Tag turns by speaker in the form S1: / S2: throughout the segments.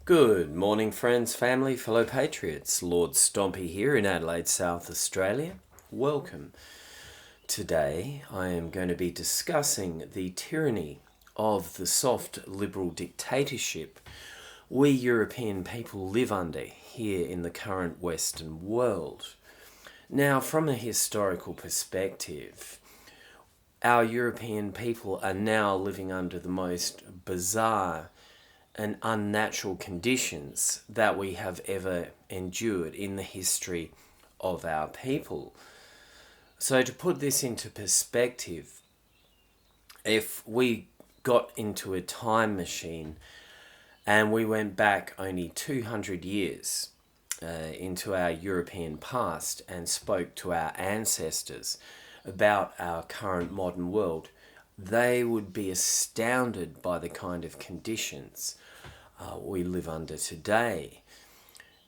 S1: Good morning, friends, family, fellow patriots. Lord Stompy here in Adelaide, South Australia. Welcome. Today I am going to be discussing the tyranny of the soft liberal dictatorship we European people live under here in the current Western world. Now, from a historical perspective, our European people are now living under the most bizarre and unnatural conditions that we have ever endured in the history of our people. So to put this into perspective, if we got into a time machine and we went back only 200 years into our European past and spoke to our ancestors about our current modern world, they would be astounded by the kind of conditions we live under today.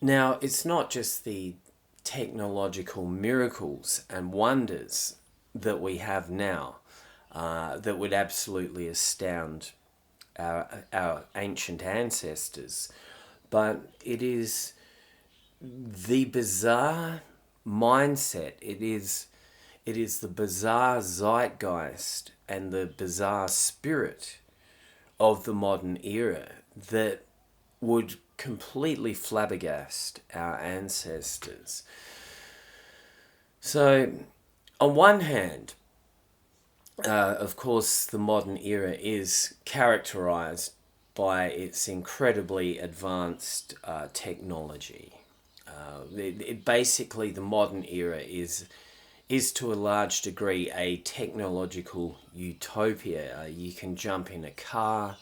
S1: Now, it's not just the technological miracles and wonders that we have now that would absolutely astound our ancient ancestors, but it is the bizarre mindset. It is the bizarre zeitgeist and the bizarre spirit of the modern era that would completely flabbergast our ancestors. So, on one hand, of course, the modern era is characterized by its incredibly advanced technology. Basically, the modern era is to a large degree a technological utopia. You can jump in a car,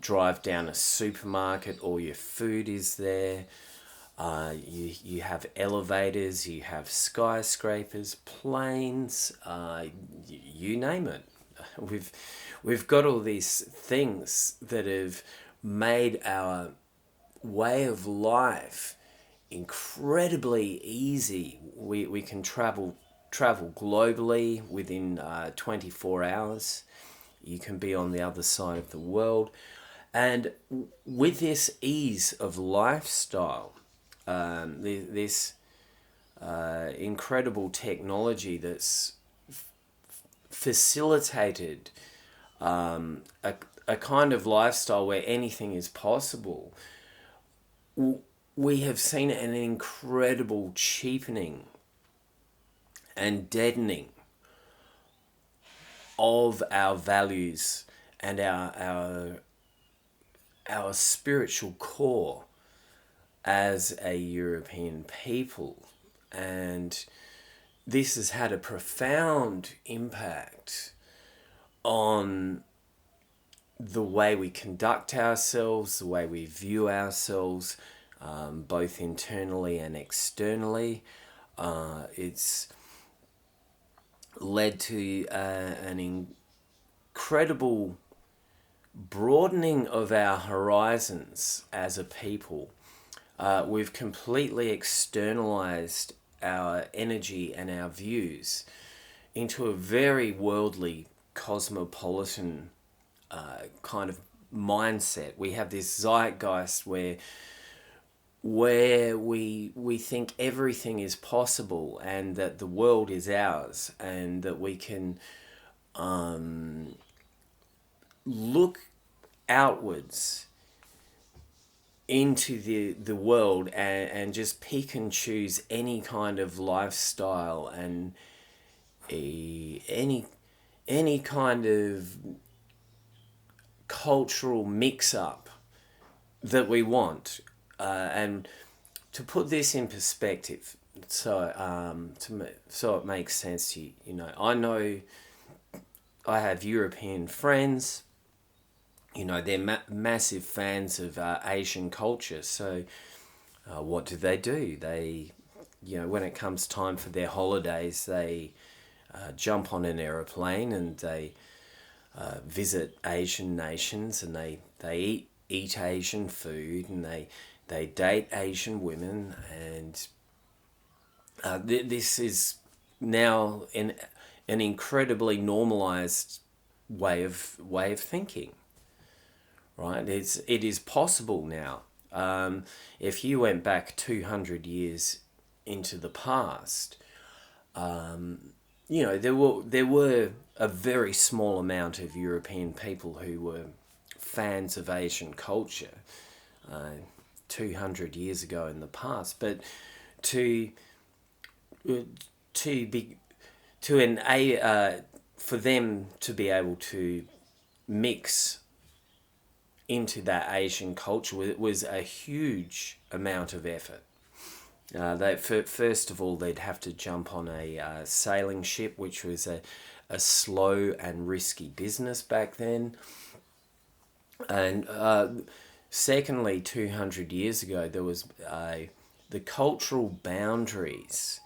S1: drive down a supermarket, all your food is there. You have elevators, you have skyscrapers, planes, you name it. We've got all these things that have made our way of life incredibly easy. We can travel globally within 24 hours. You can be on the other side of the world. And with this ease of lifestyle, this incredible technology that's facilitated a kind of lifestyle where anything is possible, we have seen an incredible cheapening and deadening of our values and our spiritual core as a European people. And this has had a profound impact on the way we conduct ourselves, the way we view ourselves, both internally and externally. It's led to an incredible broadening of our horizons as a people. We've completely externalized our energy and our views into a very worldly, cosmopolitan kind of mindset. We have this zeitgeist where we think everything is possible and that the world is ours and that we can look outwards into the world and just pick and choose any kind of lifestyle and any kind of cultural mix-up that we want. And to put this in perspective, so it makes sense to you. I know I have European friends. They're massive fans of Asian culture. So what do? They, when it comes time for their holidays, they jump on an aeroplane and they visit Asian nations, and they eat Asian food, and they date Asian women, and this is now an incredibly normalized way of thinking, right? It is possible now. If you went back 200 years into the past, there were a very small amount of European people who were fans of Asian culture 200 years ago in the past, but to be for them to be able to mix into that Asian culture was a huge amount of effort. First of all, they'd have to jump on a sailing ship, which was a slow and risky business back then. And secondly, 200 years ago, there was the cultural boundaries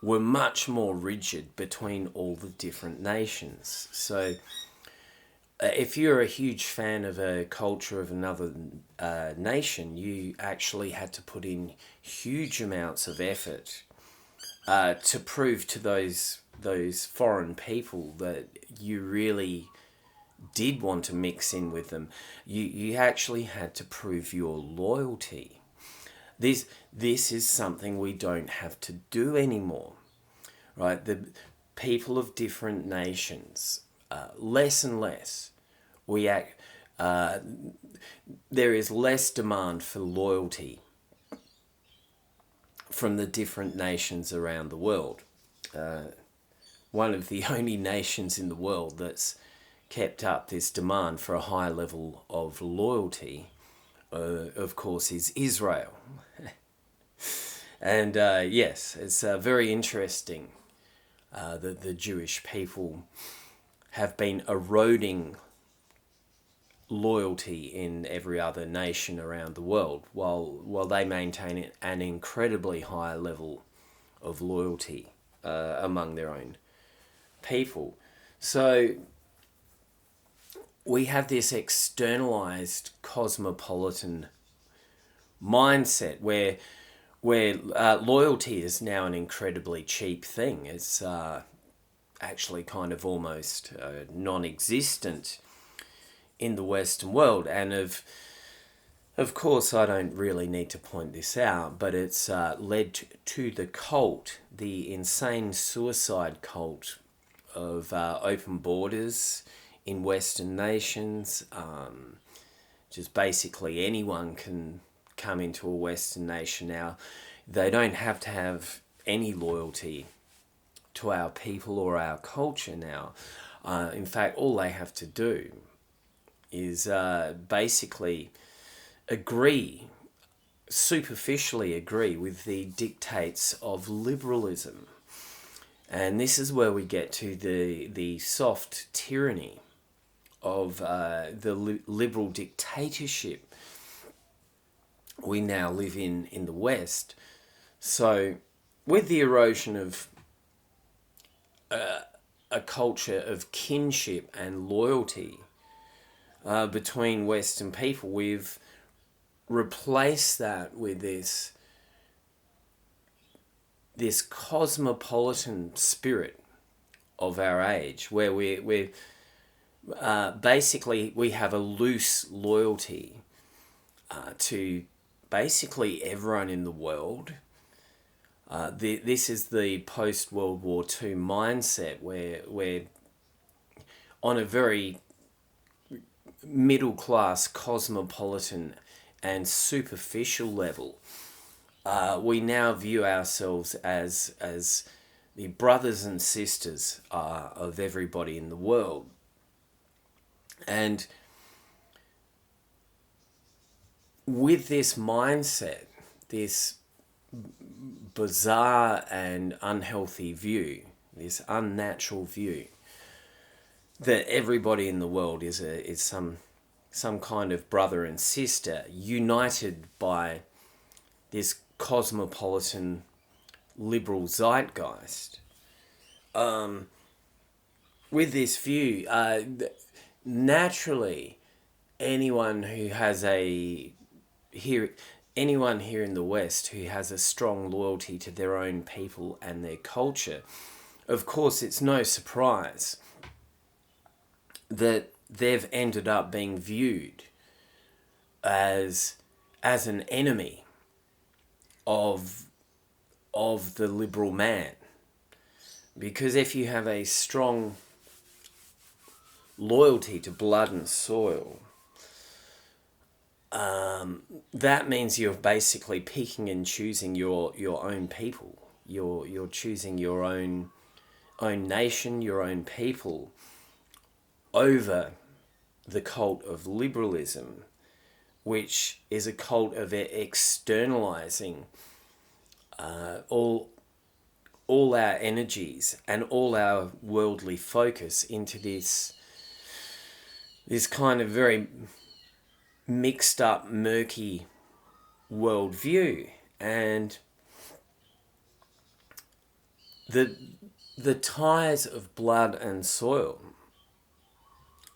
S1: were much more rigid between all the different nations. So if you're a huge fan of a culture of another nation, you actually had to put in huge amounts of effort to prove to those foreign people that you really did want to mix in with them. You actually had to prove your loyalty. This is something we don't have to do anymore, right? The people of different nations, less and less, there is less demand for loyalty from the different nations around the world. One of the only nations in the world that's kept up this demand for a high level of loyalty, of course, is Israel. And yes, it's very interesting that the Jewish people have been eroding loyalty in every other nation around the world, while they maintain an incredibly high level of loyalty among their own people. So we have this externalized cosmopolitan mindset where loyalty is now an incredibly cheap thing. It's actually kind of almost non-existent in the Western world. And of course, I don't really need to point this out, but it's led to the cult, the insane suicide cult of open borders in Western nations. Just basically anyone can come into a Western nation now. They don't have to have any loyalty to our people or our culture now. In fact, all they have to do is basically superficially agree with the dictates of liberalism. And this is where we get to the soft tyranny of the liberal dictatorship we now live in the West. So with the erosion of a culture of kinship and loyalty between Western people, we've replaced that with this cosmopolitan spirit of our age, where we're basically we have a loose loyalty to basically everyone in the world. This is the post-World War II mindset where we're on a very middle-class, cosmopolitan and superficial level. We now view ourselves as the brothers and sisters of everybody in the world. And with this mindset, this bizarre and unhealthy view, this unnatural view that everybody in the world is some kind of brother and sister united by this cosmopolitan liberal zeitgeist. With this view, naturally, anyone here in the West who has a strong loyalty to their own people and their culture, of course, it's no surprise that they've ended up being viewed as an enemy of the liberal man. Because if you have a strong loyalty to blood and soil, that means you're basically picking and choosing your own people. You're choosing your own nation, your own people, over the cult of liberalism, which is a cult of externalizing all our energies and all our worldly focus into this kind of very mixed up, murky worldview. And the ties of blood and soil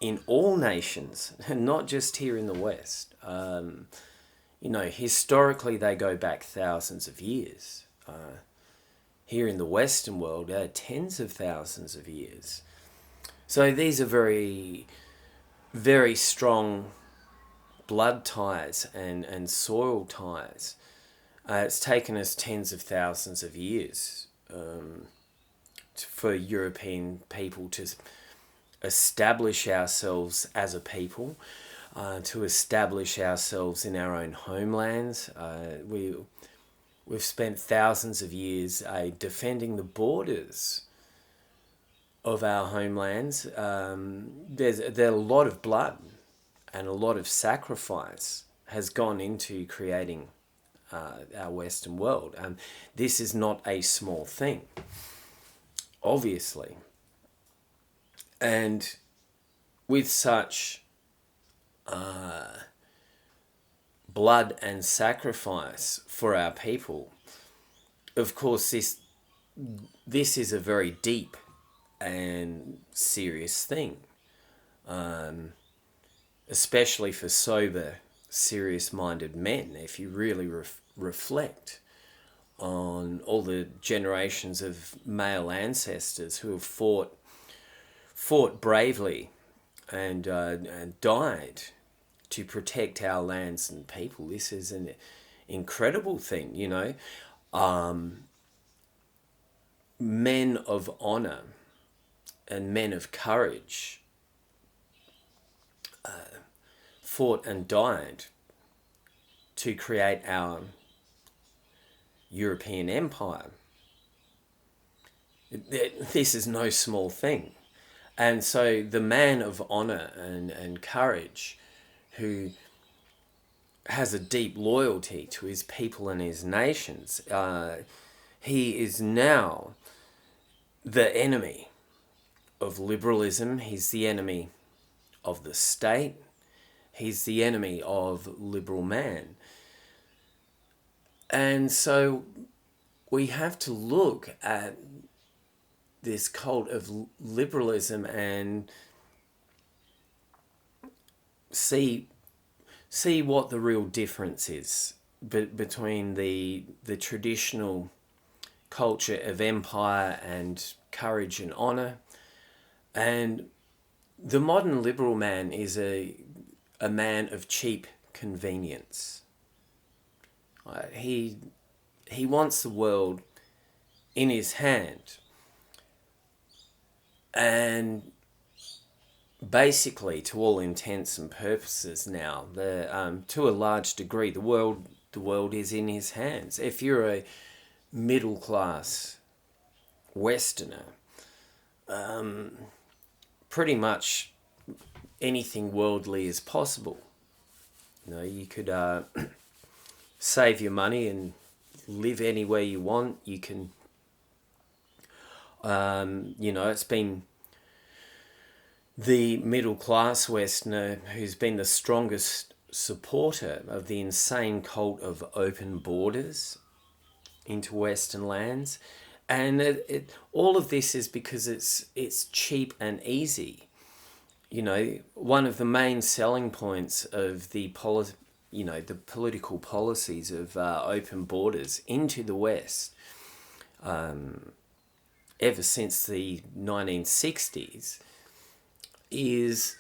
S1: in all nations, and not just here in the West, historically they go back thousands of years. Here in the Western world, tens of thousands of years. So these are very, very strong blood ties and soil ties. It's taken us tens of thousands of years for European people to establish ourselves as a people, to establish ourselves in our own homelands. We've spent thousands of years defending the borders of our homelands. There's a lot of blood and a lot of sacrifice has gone into creating our Western world. This is not a small thing, obviously. And with such blood and sacrifice for our people, of course, this is a very deep and serious thing, especially for sober, serious-minded men. If you really reflect on all the generations of male ancestors who have fought bravely and died to protect our lands and people, this is an incredible thing, Men of honor and men of courage fought and died to create our European empire. This is no small thing. And so the man of honor and courage who has a deep loyalty to his people and his nations, he is now the enemy of liberalism. He's the enemy of the state. He's the enemy of liberal man. And so we have to look at this cult of liberalism and see what the real difference is between the traditional culture of empire and courage and honor, and the modern liberal man is a man of cheap convenience. He wants the world in his hand, and basically, to all intents and purposes now, to a large degree, the world is in his hands. If you're a middle class Westerner, pretty much anything worldly is possible. You could save your money and live anywhere you want. You can, it's been the middle class Westerner who's been the strongest supporter of the insane cult of open borders into Western lands. And all of this is because it's cheap and easy. One of the main selling points of the political policies of open borders into the West, ever since the 1960s, is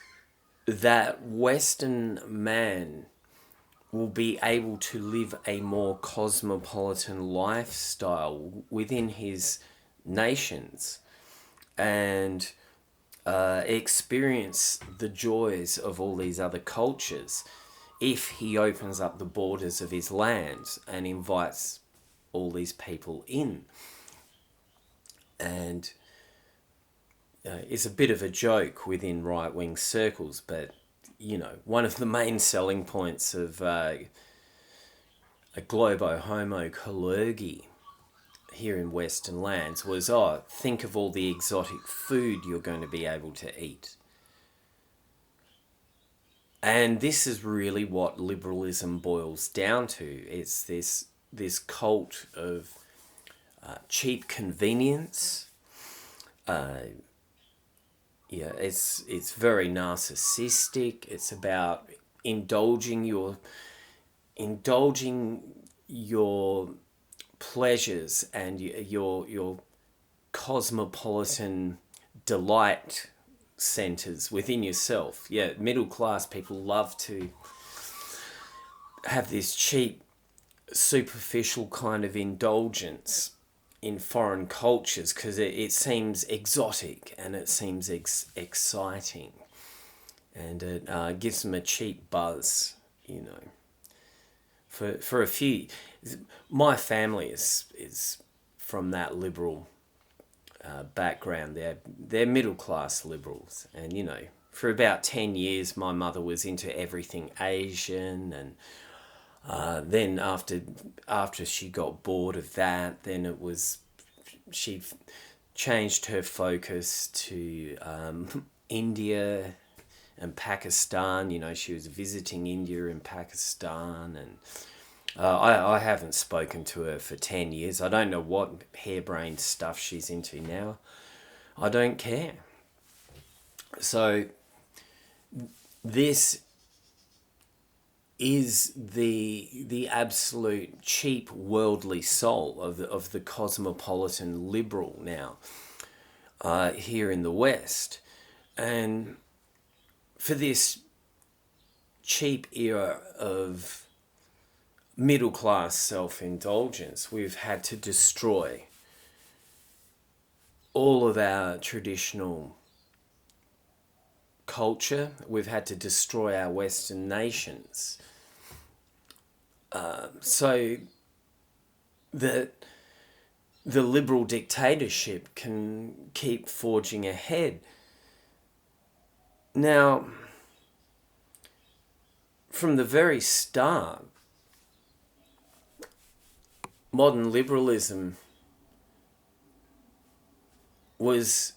S1: that Western man will be able to live a more cosmopolitan lifestyle within his nations and experience the joys of all these other cultures if he opens up the borders of his lands and invites all these people in. And it's a bit of a joke within right-wing circles, but one of the main selling points of a globo homo colurgi here in Western lands was, think of all the exotic food you're going to be able to eat. And this is really what liberalism boils down to. It's this cult of cheap convenience. It's very narcissistic. It's about indulging your pleasures and your cosmopolitan delight centers within yourself. Yeah, middle class people love to have this cheap, superficial kind of indulgence in foreign cultures because it seems exotic and it seems exciting, and it gives them a cheap buzz, For a few, my family is from that liberal background. They're middle class liberals, and for about 10 years my mother was into everything Asian, and then after she got bored of that, then she changed her focus to India and Pakistan. She was visiting India and Pakistan, and I haven't spoken to her for 10 years. I don't know what harebrained stuff she's into now. I don't care. So this is the absolute cheap worldly soul of the cosmopolitan liberal now here in the West. And for this cheap era of middle class self-indulgence, we've had to destroy all of our traditional culture. We've had to destroy our Western nations so that the liberal dictatorship can keep forging ahead. Now, from the very start, modern liberalism was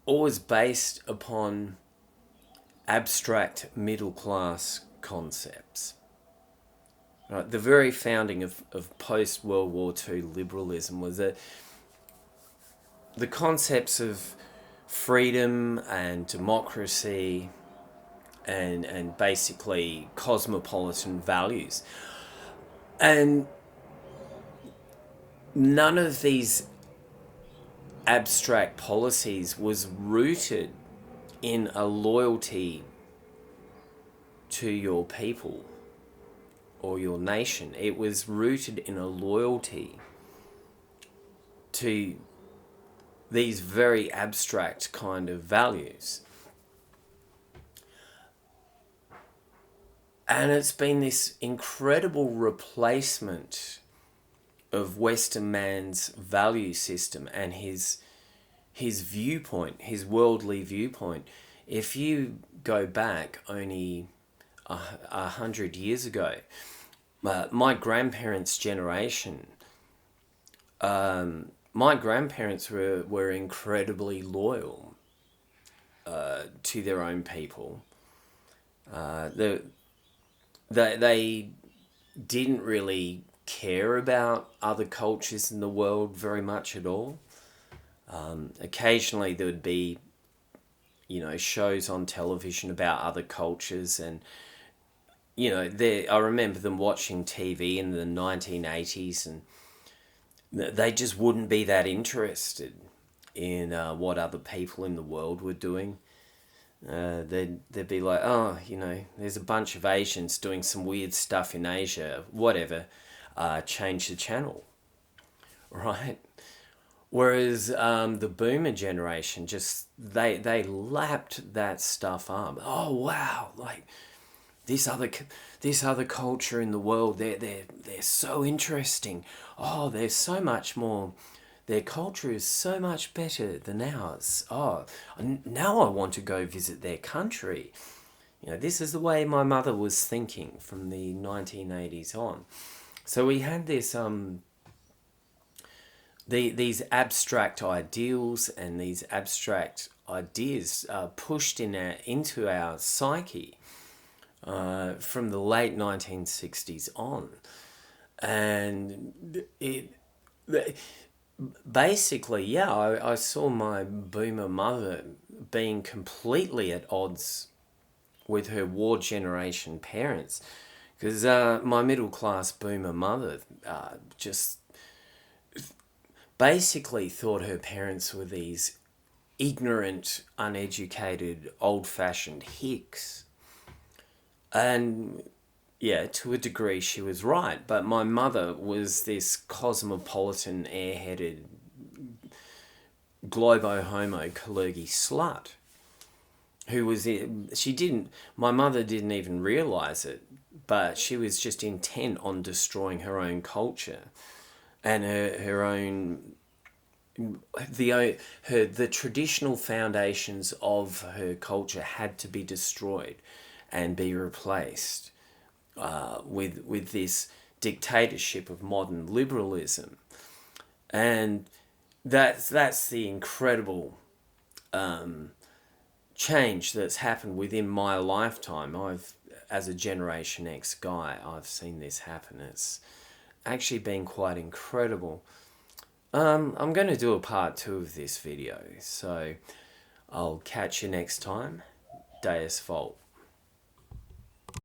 S1: always based upon abstract middle class concepts. Right? The very founding of post-World War II liberalism was the concepts of freedom and democracy and basically cosmopolitan values. And none of these abstract policies was rooted in a loyalty to your people or your nation. It was rooted in a loyalty to these very abstract kind of values. And it's been this incredible replacement of Western man's value system and his viewpoint, his worldly viewpoint. If you go back only 100 years ago, my grandparents' generation, my grandparents were incredibly loyal to their own people. They didn't really care about other cultures in the world very much at all. Occasionally there would be, shows on television about other cultures, and I remember them watching TV in the 1980s, and they just wouldn't be that interested in what other people in the world were doing. They'd be like, oh, there's a bunch of Asians doing some weird stuff in Asia, whatever, change the channel, right? Whereas the boomer generation, just they lapped that stuff up. Oh wow, like this other culture in the world, they're so interesting. Oh, there's so much more. Their culture is so much better than ours. Oh, now I want to go visit their country. This is the way my mother was thinking from the 1980s on. So we had these abstract ideals and these abstract ideas pushed into our psyche from the late 1960s on. And basically, yeah, I saw my boomer mother being completely at odds with her war generation parents. Because my middle class boomer mother just basically thought her parents were these ignorant, uneducated, old-fashioned hicks. And yeah, to a degree she was right. But my mother was this cosmopolitan, airheaded, globo-homo Kalergi slut. My mother didn't even realise it, but she was just intent on destroying her own culture and her own the traditional foundations of her culture had to be destroyed and be replaced with this dictatorship of modern liberalism. And that's the incredible change that's happened within my lifetime. As a Generation X guy, I've seen this happen. It's actually been quite incredible. I'm going to do a part 2 of this video, so I'll catch you next time. Deus Volt.